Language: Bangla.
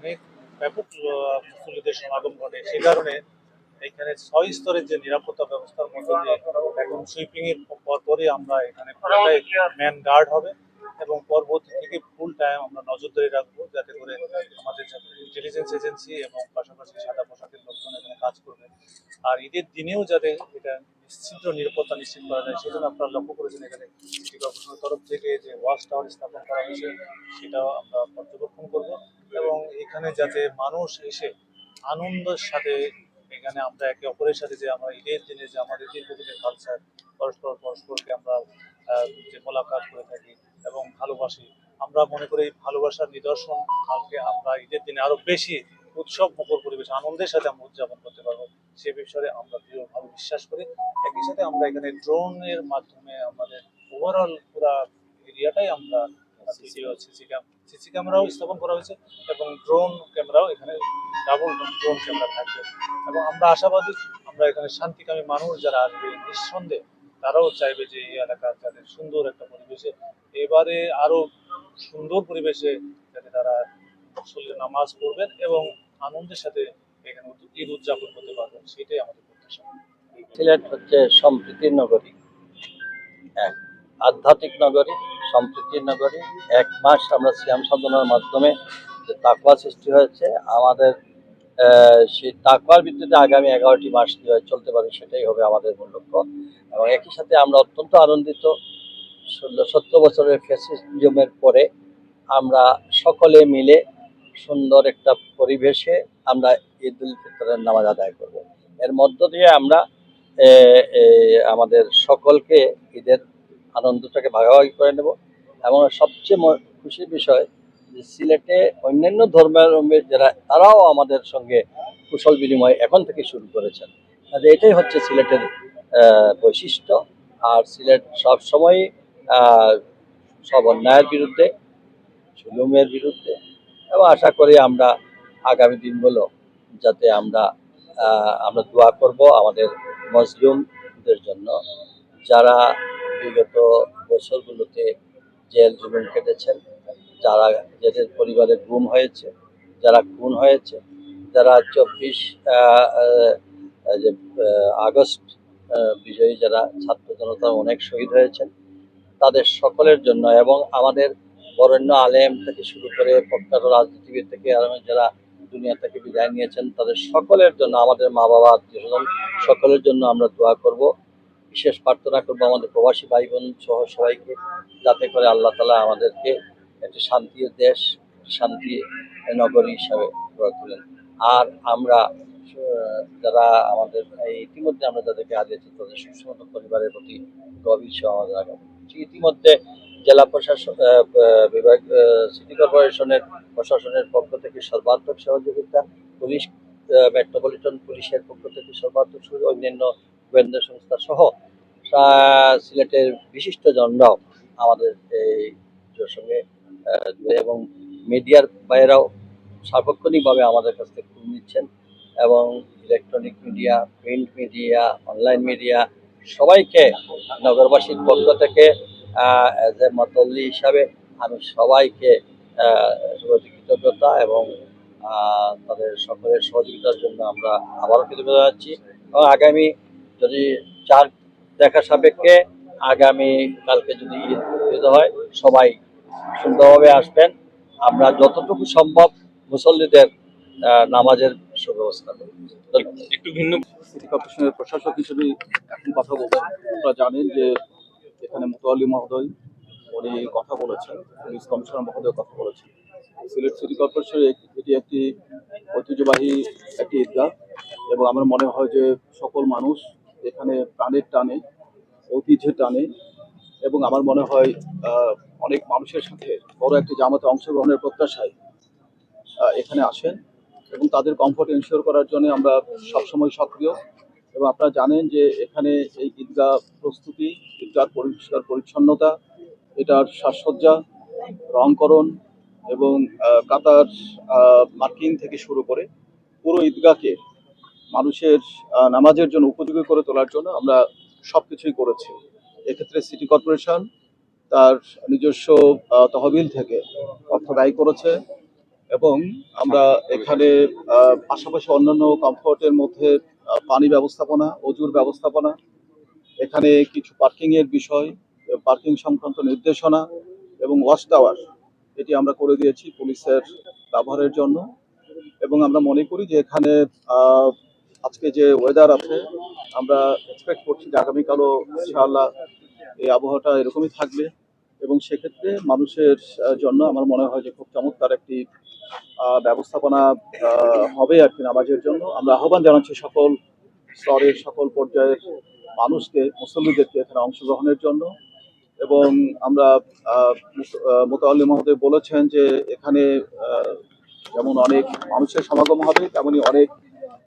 অনেক ব্যাপক মুসল্লিদের সমাগম ঘটে। সে কারণে এখানে ৬ স্তরের যে নিরাপত্তা ব্যবস্থার মধ্যে যে এখন সুইপিং এর পরপরই আমরা এখানে পুরোটাই ম্যান গার্ড হবে এবং পরবর্তী থেকে ফুল টাইম আমরা নজরদারি রাখবো, যাতে করে আমাদের ইন্টেলিজেন্স এজেন্সি এবং পাশাপাশি সাদা পোশাকের লোকজন এখানে কাজ করবে। আর ঈদের দিনেও যাতে এটা নিশ্চিত নিরাপত্তা নিশ্চিত করা যায়, সেজন্য আপনারা লক্ষ্য করেছেন এখানে সিটি কর্পোরেশনের তরফ থেকে যে ওয়াচ টাওয়ার স্থাপন করা হয়েছে সেটাও আমরা পর্যবেক্ষণ করব এবং এখানে যাতে মানুষ এসে আনন্দের সাথে এখানে আমরা একে অপরের সাথে যে আমরা ঈদের দিনে যে আমাদের দীর্ঘদিনের কালচার পরস্পরকে আমরা যে মোলাকাত করে থাকি এবং ভালোবাসি, আমরা মনে করি এই ভালোবাসার নিদর্শন কালকে আমরা ঈদের দিনে আরো বেশি উৎসব মুখর পরিবেশ আনন্দের সাথে আমরা উদযাপন করতে পারবো, সে বিষয়ে আমরা দৃঢ়ভাবে বিশ্বাস করি। একই সাথে আমরা এখানে ড্রোনের মাধ্যমে আমাদের ওভারঅল পুরা এরিয়াটাই আমরা সিসি ক্যামেরাও স্থাপন করা হয়েছে এবং ড্রোন ক্যামেরাও এখানে ডাবল ড্রোন ক্যামেরা থাকবে এবং আমরা আশাবাদী আমরা এখানে শান্তিকামী মানুষ যারা আসবে নিঃসন্দেহে তারাও চাইবে যে এই এলাকার যাদের সুন্দর একটা পরিবেশে এবারে আরো সুন্দর পরিবেশে যাতে তারা নামাজ পড়বেন এবং আনন্দের সাথে এখানে ঈদ উদযাপন করতে পারবেন, সেটাই আমাদের প্রত্যাশা। সিলেট হচ্ছে সম্প্রীতির নগরী, এক আধ্যাত্মিক নগরী, সম্প্রীতির নগরী। 1 মাস আমরা সিয়াম সাধনার মাধ্যমে যে তাকওয়া সৃষ্টি হয়েছে, আমাদের সেই তাকওয়ার ভিত্তিতে আগামী 11টি মাস কীভাবে চলতে পারে সেটাই হবে আমাদের মূল লক্ষ্য। এবং একই সাথে আমরা অত্যন্ত আনন্দিত 16-17 বছরের ফ্যাসিজমের পরে আমরা সকলে মিলে সুন্দর একটা পরিবেশে আমরা ঈদ উল ফিতরের নামাজ আদায় করব। এর মধ্য দিয়ে আমরা আমাদের সকলকে ঈদের আনন্দটাকে ভাগাভাগি করে নেব। এবং সবচেয়ে খুশির বিষয় যে সিলেটে অন্যান্য ধর্মের যারা তারাও আমাদের সঙ্গে কুশল বিনিময় এখন থেকে শুরু করেছেন। কাজে এটাই হচ্ছে সিলেটের বৈশিষ্ট্য। আর সিলেট সবসময় সব অন্যায়ের বিরুদ্ধে, জুলুমের বিরুদ্ধে, এবং আশা করি আমরা আগামী দিনগুলো যাতে আমরা দোয়া করব আমাদের মজলুমদের জন্য, যারা বিগত বছরগুলোতে জেল জুলুম কেটেছেন, যারা যাদের পরিবারে গুম হয়েছে, যারা খুন হয়েছে, যারা 24 আগস্ট বিজয়ী যারা ছাত্র জনতা অনেক শহীদ হয়েছেন, তাদের সকলের জন্য এবং আমাদের বরেণ্য আলেম থেকে শুরু করে প্রখ্যাত রাজনীতিবিদ থেকে যারা দুনিয়া থেকে বিদায় নিয়েছেন তাদের সকলের জন্য, আমাদের মা বাবা আত্মীয়স্বজন সকলের জন্য আমরা দোয়া করব। বিশেষ প্রার্থনা করবো আমাদের প্রবাসী ভাই বোন সহ সবাইকে, যাতে করে আল্লাহ তাআলা আমাদেরকে একটি শান্তির দেশ, শান্তি নগরী হিসাবে গড়ে তোলেন। আর আমরা যারা আমাদের ইতিমধ্যে আমরা যাদেরকে হারিয়েছি তাদের সুস্থ পরিবারের প্রতি গভীর সহমর্মিতা রাখবো। ইতিমধ্যে জেলা প্রশাসন বিভাগ সিটি কর্পোরেশনের প্রশাসনের পক্ষ থেকে সর্বাত্মক সহযোগিতা, পুলিশ মেট্রোপলিটন পুলিশের পক্ষ থেকে সর্বাত্মক সহযোগিতা, অন্যান্য গোয়েন্দা সংস্থা সহ সিলেটের বিশিষ্ট জনরাও আমাদের এই সঙ্গে এবং মিডিয়ার বাইরেও সার্বক্ষণিকভাবে আমাদের কাছ থেকে খোঁজ নিচ্ছেন এবং electronic media, print media, online media সবাইকে নগরবাসীর পক্ষ থেকে অ্যাজ এ মতল্লি হিসাবে আমি সবাইকে কৃতজ্ঞতা এবং তাদের সকলের সহযোগিতার জন্য আমরা আবারও কৃতজ্ঞতা জানাচ্ছি। এবং আগামী যদি চার দেখা সাপেক্ষে আগামী কালকে যদি ঈদ হয় সবাই সুন্দরভাবে আসবেন। আমরা যতটুকু সম্ভব মুসল্লিদের নামাজের সুব্যবস্থা করব। একটু ভিন্ন সিটি কর্পোরেশনের প্রশাসক হিসেবে এখন কথা বলছেন। আপনারা জানেন যে এখানে মুতাওয়াল্লি মহোদয় উনি কথা বলেছেন, পুলিশ কমিশনার মহোদয় কথা বলেছেন। সিলেট সিটি কর্পোরেশনের এটি একটি ঐতিহ্যবাহী একটি ঈদগাহ এবং আমার মনে হয় যে সকল মানুষ এখানে প্রাণের টানে, ঐতিহ্যের টানে এবং আমার মনে হয় অনেক মানুষের সাথে বড় একটি জামাতে অংশগ্রহণের প্রত্যাশায় এখানে আসেন এবং তাদের কমফোর্ট এনশিওর করার জন্য আমরা সবসময় সক্রিয়। এবং আপনারা জানেন যে এখানে এই ঈদগাহ প্রস্তুতি, ঈদগাহ পরিষ্কার পরিচ্ছন্নতা, এটার সাজসজ্জা, রংকরণ এবং কাতার মার্কিং থেকে শুরু করে পুরো ঈদগাহকে মানুষের নামাজের জন্য উপযোগী করে তোলার জন্য আমরা সব কিছুই করেছি। এক্ষেত্রে সিটি কর্পোরেশন তার নিজস্ব তহবিল থেকে অর্থ ব্যয় করেছে এবং আমরা এখানে পাশাপাশি অন্যান্য কমফোর্টের মধ্যে পানি ব্যবস্থাপনা, অজুর ব্যবস্থাপনা, এখানে কিছু পার্কিং এর বিষয়, পার্কিং সংক্রান্ত নির্দেশনা এবং ওয়াচ টাওয়ার এটি আমরা করে দিয়েছি পুলিশের ব্যবহারের জন্য। এবং আমরা মনে করি যে এখানে আজকে যে ওয়েদার আছে, আমরা এক্সপেক্ট করছি যে আগামীকালও ইনশাআল্লাহ এই আবহাওয়াটা এরকমই থাকবে এবং সেক্ষেত্রে মানুষের জন্য আমার মনে হয় যে খুব চমৎকার একটি ব্যবস্থাপনা হবে আর কি নামাজের জন্য। আমরা আহ্বান জানাচ্ছি সকল স্তরের সকল পর্যায়ের মানুষকে, মুসল্লিদেরকে এখানে অংশগ্রহণের জন্য। এবং আমরা মোতাওয়াল্লি মহোদয় বলেছেন যে এখানে যেমন অনেক মানুষের সমাগম হবে, তেমনি অনেক